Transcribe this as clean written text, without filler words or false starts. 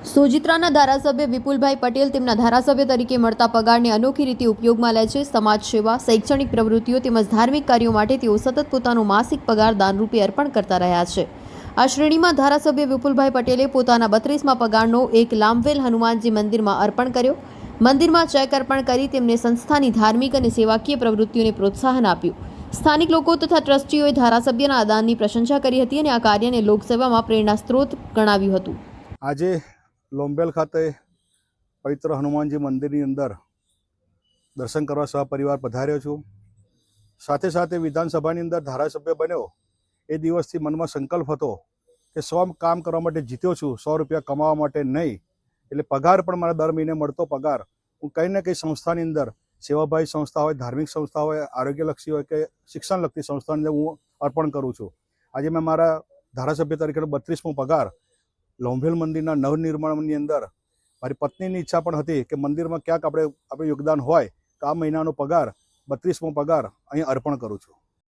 સોજિત્રાના ધારાસભ્ય વિપુલભાઈ પટેલ તેમના ધારાસભ્ય તરીકે મળતા પગારને અનોખી રીતે ઉપયોગમાં લે છે. સમાજ સેવા, શૈક્ષણિક પ્રવૃત્તિઓ તેમજ ધાર્મિક કાર્યો માટે તેઓ સતત પોતાનો માસિક પગાર દાનરૂપે અર્પણ કરતા રહ્યા છે. આ શ્રેણીમાં ધારાસભ્ય વિપુલભાઈ પટેલે પોતાના 32મા પગારનો એક લામવેલ હનુમાનજી મંદિરમાં અર્પણ કર્યો. મંદિરમાં ચેક અર્પણ કરી તેમને સંસ્થાની ધાર્મિક અને સેવાકીય પ્રવૃત્તિઓને પ્રોત્સાહન આપ્યું. સ્થાનિક લોકો તથા ટ્રસ્ટીઓએ ધારાસભ્યના આ દાનની પ્રશંસા કરી હતી અને આ કાર્યને લોકસેવામાં પ્રેરણા સ્ત્રોત ગણાવ્યું હતું. આજે લોંબેલ ખાતે પવિત્ર હનુમાનજી મંદિરની અંદર દર્શન કરવા સહપરિવાર પધાર્યો છું. સાથે સાથે વિધાનસભાની અંદર ધારાસભ્ય બન્યો એ દિવસથી મનમાં સંકલ્પ હતો કે 100 કામ કરવા માટે જીત્યો છું, 100 રૂપિયા કમાવા માટે નહીં. એટલે પગાર પણ મારા દર મહિને મળતો પગાર હું કંઈ ને કંઈ સંસ્થાની અંદર, સેવાભાવી સંસ્થા હોય, ધાર્મિક સંસ્થા હોય, આરોગ્યલક્ષી હોય કે શિક્ષણલક્ષી સંસ્થાની અંદર હું અર્પણ કરું છું. આજે મેં મારા ધારાસભ્ય તરીકેનો 32મો પગાર લોંભેલ મંદિરના નવનિર્માણની અંદર મારી પત્નીની ઈચ્છા પણ હતી કે મંદિરમાં ક્યાંક આપણે યોગદાન હોય તો આ મહિનાનો પગાર 32મો પગાર અહીં અર્પણ કરું છું.